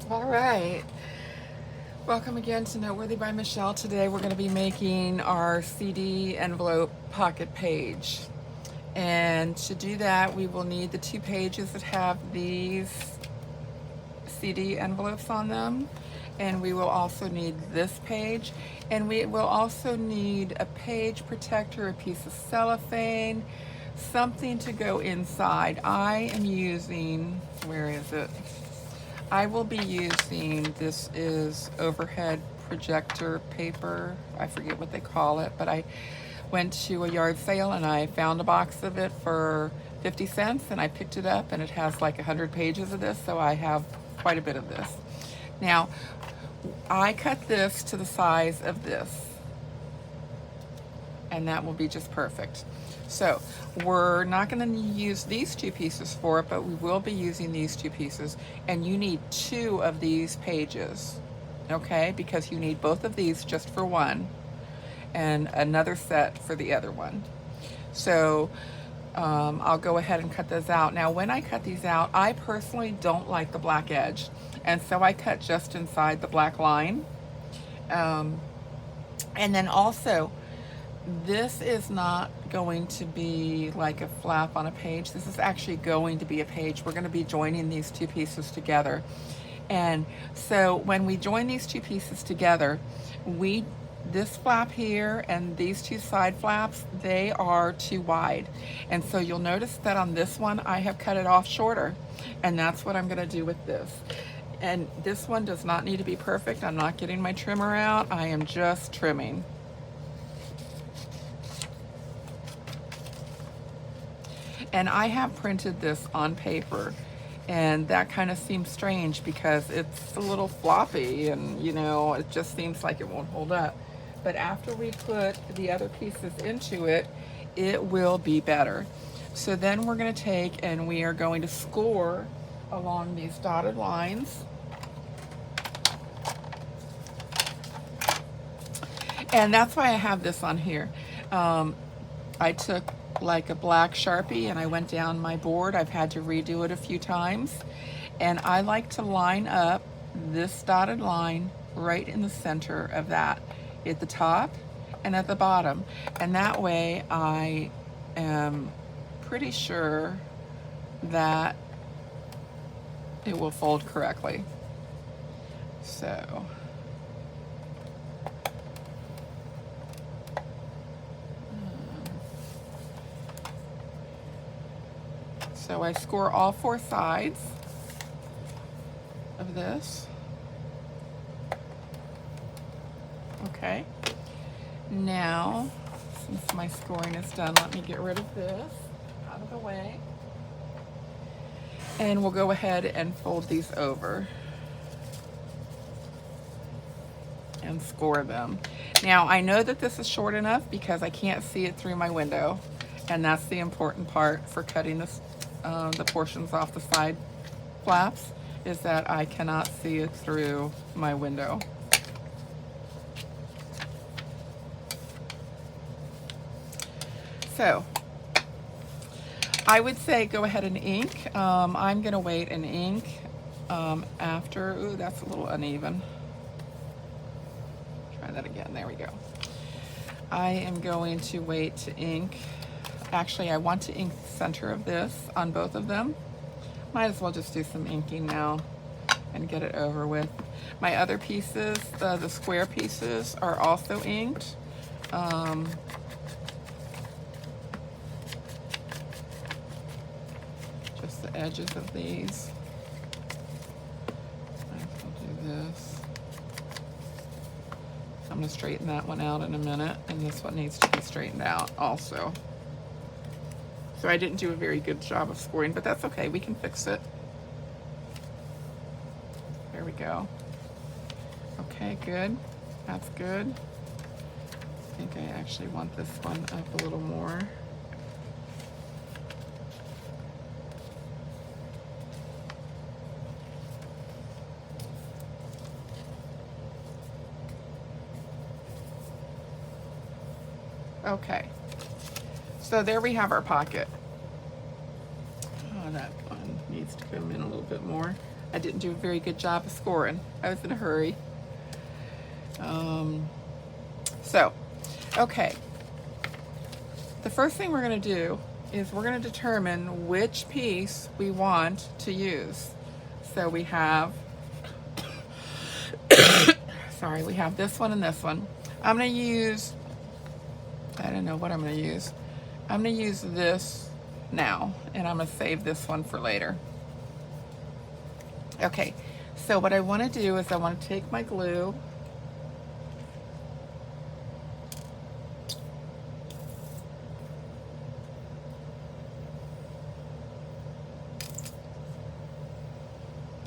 All right. Welcome again to Noteworthy by Michelle. Today we're going to be making our CD envelope pocket page. And to do that, we will need the 2 pages that have these CD envelopes on them. And we will also need this page. And we will also need a page protector, a piece of cellophane, something to go inside. I am using, where is it? I will be using, this is overhead projector paper. I forget what they call it, but I went to a yard sale and I found a box of it for 50 cents and I picked it up and it has like 100 pages of this, so I have quite a bit of this. Now, I cut this to the size of this, and that will be just perfect. So we're not going to use these 2 pieces for it, but we will be using these 2 pieces, and you need 2 of these pages, okay? Because you need both of these just for one and another set for the other one. So I'll go ahead and cut those out. Now when I cut these out, I personally don't like the black edge, and so I cut just inside the black line. And then also, this is not going to be like a flap on a page. This is actually going to be a page. We're going to be joining these 2 pieces together. And so when we join these 2 pieces together, this flap here and these 2 side flaps, they are too wide. And so you'll notice that on this one, I have cut it off shorter. And that's what I'm going to do with this. And this one does not need to be perfect. I'm not getting my trimmer out. I am just trimming. And I have printed this on paper, and that kind of seems strange because it's a little floppy and, you know, it just seems like it won't hold up. But after we put the other pieces into it, it will be better. So then we're going to take and we are going to score along these dotted lines. And that's why I have this on here. I took like a black Sharpie and I went down my board. I've had to redo it a few times. And I like to line up this dotted line right in the center of that, at the top and at the bottom. And that way I am pretty sure that it will fold correctly. So I score all 4 sides of this. Okay. Now, since my scoring is done, let me get rid of this out of the way. And we'll go ahead and fold these over and score them. Now, I know that this is short enough because I can't see it through my window. And that's the important part for cutting this, the portions off the side flaps, is that I cannot see it through my window. So I would say go ahead and ink. I'm going to wait and ink after. Ooh, that's a little uneven. Try that again. There we go. I am going to wait to ink. Actually, I want to ink the center of this on both of them. Might as well just do some inking now and get it over with. My other pieces, the square pieces, are also inked. Just the edges of these. I'll do this. I'm going to straighten that one out in a minute, and this one needs to be straightened out also. So I didn't do a very good job of scoring, but that's okay. We can fix it. There we go. Okay, good. That's good. I think I actually want this one up a little more. Okay. So there we have our pocket. Oh, that one needs to come in a little bit more. I didn't do a very good job of scoring. I was in a hurry. So, okay. The first thing we're going to do is we're going to determine which piece we want to use. So we have, sorry, we have this one and this one. I'm going to use, I don't know what I'm going to use. I'm going to use this now, and I'm going to save this one for later. Okay, so what I want to do is I want to take my glue,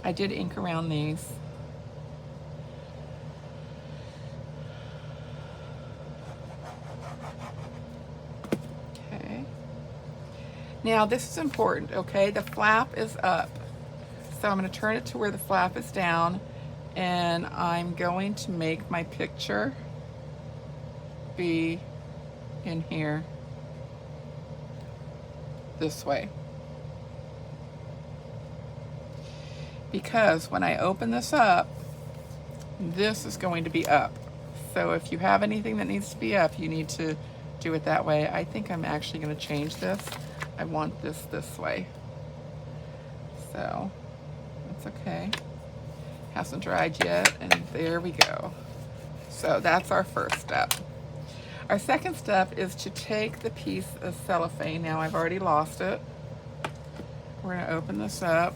I did ink around these. Okay. Now this is important, okay? The flap is up. So I'm going to turn it to where the flap is down, and I'm going to make my picture be in here this way. Because when I open this up, this is going to be up. So if you have anything that needs to be up, you need to do it that way. I think I'm actually going to change this. I want this way. So that's okay. Hasn't dried yet, and there we go. So that's our first step. Our second step is to take the piece of cellophane. Now I've already lost it. We're going to open this up,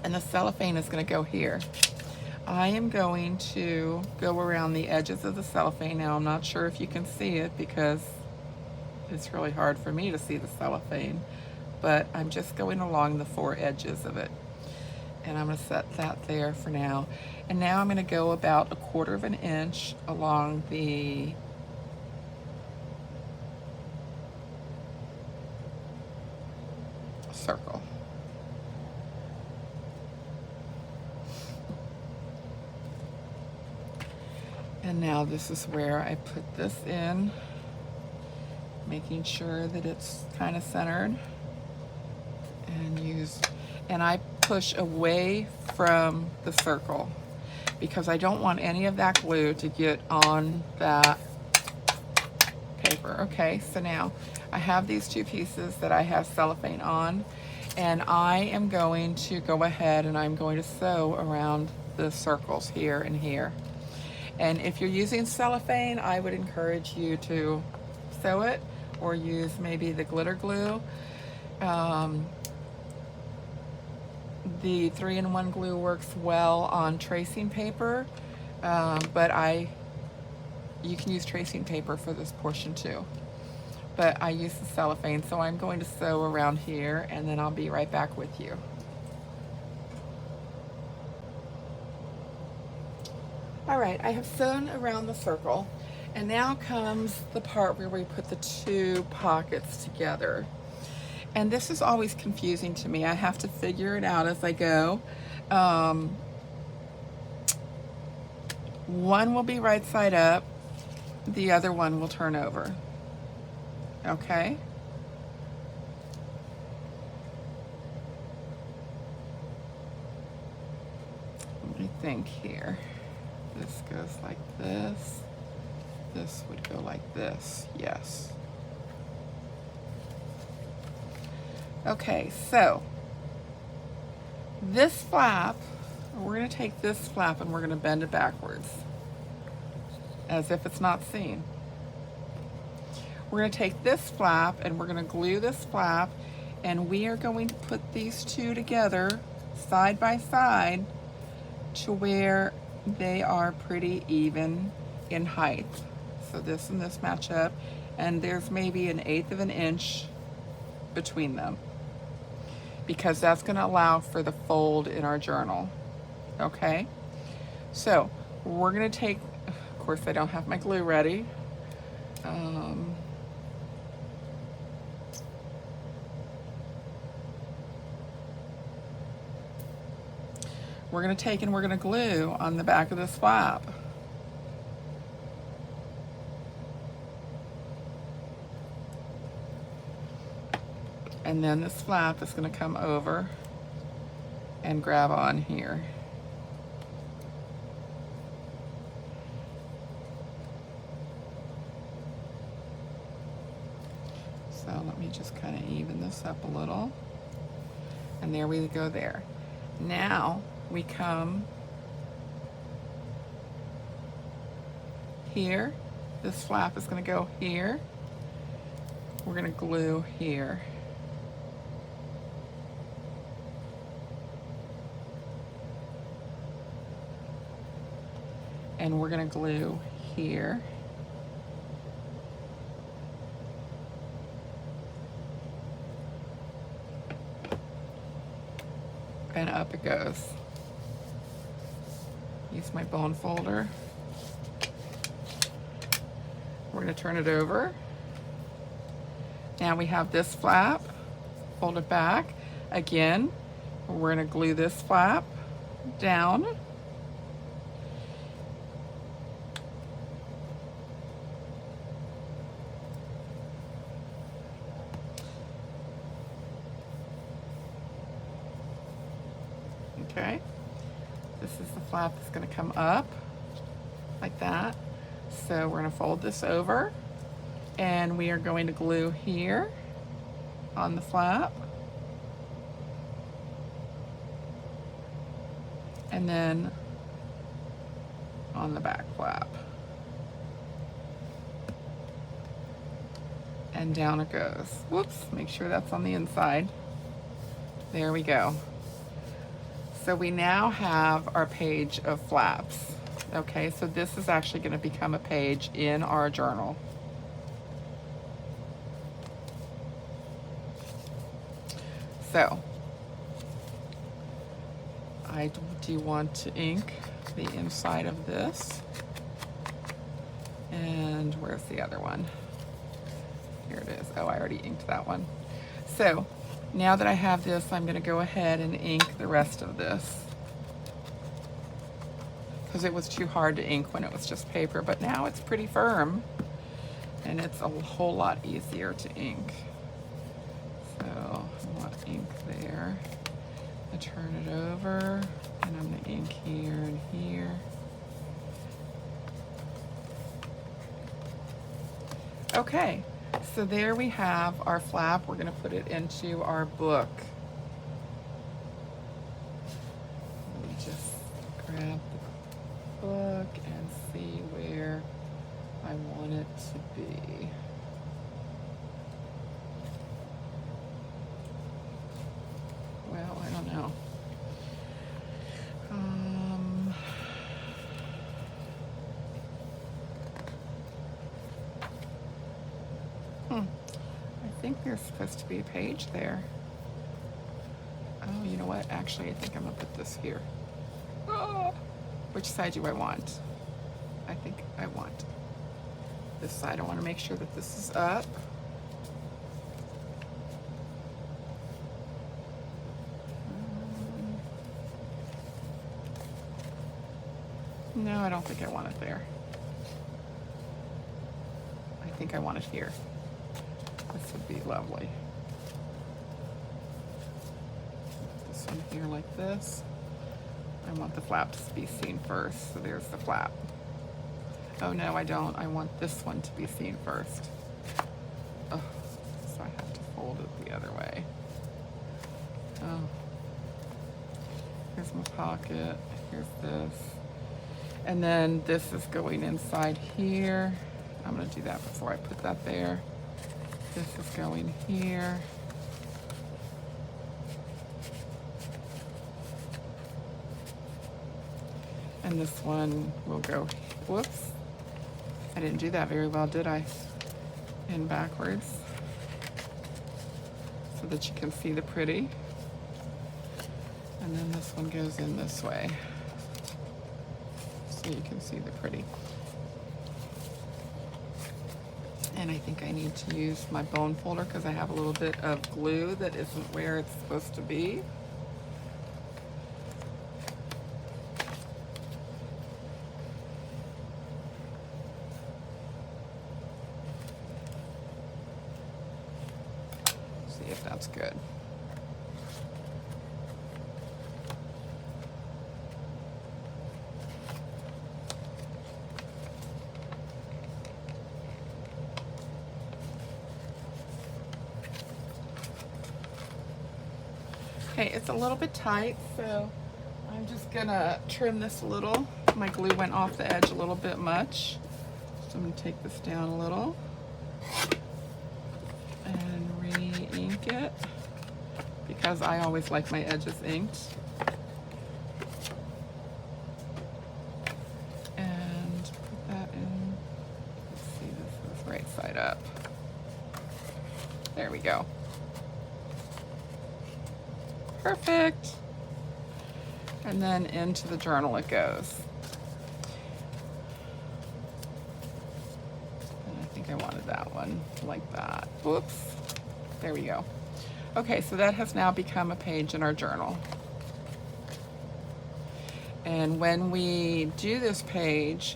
and the cellophane is going to go here. I am going to go around the edges of the cellophane. Now I'm not sure if you can see it because it's really hard for me to see the cellophane, but I'm just going along the 4 edges of it. And I'm going to set that there for now. And now I'm going to go about 1/4 of an inch along the circle. And now this is where I put this in, making sure that it's kind of centered, and I push away from the circle because I don't want any of that glue to get on that paper. Okay, so now I have these 2 pieces that I have cellophane on, and I am going to go ahead and I'm going to sew around the circles here and here. And if you're using cellophane, I would encourage you to sew it or use maybe the glitter glue. The 3-in-1 glue works well on tracing paper, but you can use tracing paper for this portion too. But I use the cellophane, so I'm going to sew around here, and then I'll be right back with you. All right, I have sewn around the circle, and now comes the part where we put the 2 pockets together. And this is always confusing to me. I have to figure it out as I go. One will be right side up, the other one will turn over. Okay? Let me think here. This goes like this. This would go like this. Yes. Okay, so this flap, we're going to take this flap and we're going to bend it backwards as if it's not seen. We're going to take this flap and we're going to glue this flap, and we are going to put these 2 together side by side to where they are pretty even in height. So this and this match up, and there's maybe 1/8 of an inch between them, because that's going to allow for the fold in our journal. Okay, so we're going to take, of course I don't have my glue ready. We're going to take and we're going to glue on the back of this flap. And then this flap is going to come over and grab on here. So let me just kind of even this up a little. And there we go there. Now we come here. This flap is going to go here. We're going to glue here. And we're going to glue here. And up it goes. Use my bone folder. We're going to turn it over. Now we have this flap, fold it back. Again, we're going to glue this flap down. Okay, this is the flap that's going to come up like that. So we're going to fold this over and we are going to glue here on the flap and then on the back flap. And down it goes. Whoops, make sure that's on the inside. There we go. So we now have our page of flaps. Okay, so this is actually going to become a page in our journal. So, I do want to ink the inside of this. And where's the other one? Here it is. Oh, I already inked that one. So, now that I have this, I'm going to go ahead and ink the rest of this. Because it was too hard to ink when it was just paper, but now it's pretty firm. And it's a whole lot easier to ink. So, I want ink there. I turn it over, and I'm going to ink here and here. Okay. So there we have our flap. We're going to put it into our book. Let me just grab the book and see where I want it to be. Well, I don't know. I think there's supposed to be a page there. Oh, you know what? Actually, I think I'm gonna put this here. Oh, which side do I want? I think I want this side. I want to make sure that this is up. No, I don't think I want it there. I think I want it here. This would be lovely. This one here like this. I want the flap to be seen first, so there's the flap. Oh no, I don't. I want this one to be seen first. Oh, so I have to fold it the other way. Oh. Here's my pocket. Here's this. And then this is going inside here. I'm gonna do that before I put that there. This is going here. And this one will go, whoops. I didn't do that very well, did I? In backwards. So that you can see the pretty. And then this one goes in this way. So you can see the pretty. And I think I need to use my bone folder because I have a little bit of glue that isn't where it's supposed to be. See if that's good. Okay, it's a little bit tight, so I'm just gonna trim this a little. My glue went off the edge a little bit much. So I'm gonna take this down a little and re-ink it because I always like my edges inked. And put that in, let's see, this is right side up. There we go. Perfect. And then into the journal it goes. And I think I wanted that one like that. Whoops. There we go. Okay, so that has now become a page in our journal. And when we do this page,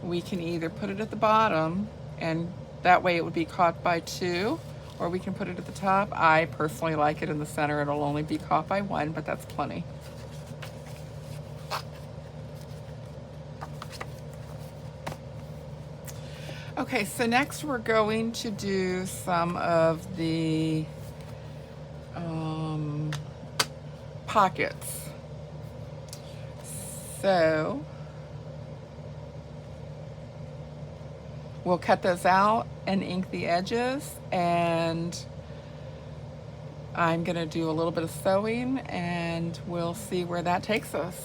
we can either put it at the bottom, and that way it would be caught by 2, or we can put it at the top. I personally like it in the center. It'll only be caught by 1, but that's plenty. Okay, so next we're going to do some of the pockets. So we'll cut those out and ink the edges, and I'm gonna do a little bit of sewing and we'll see where that takes us.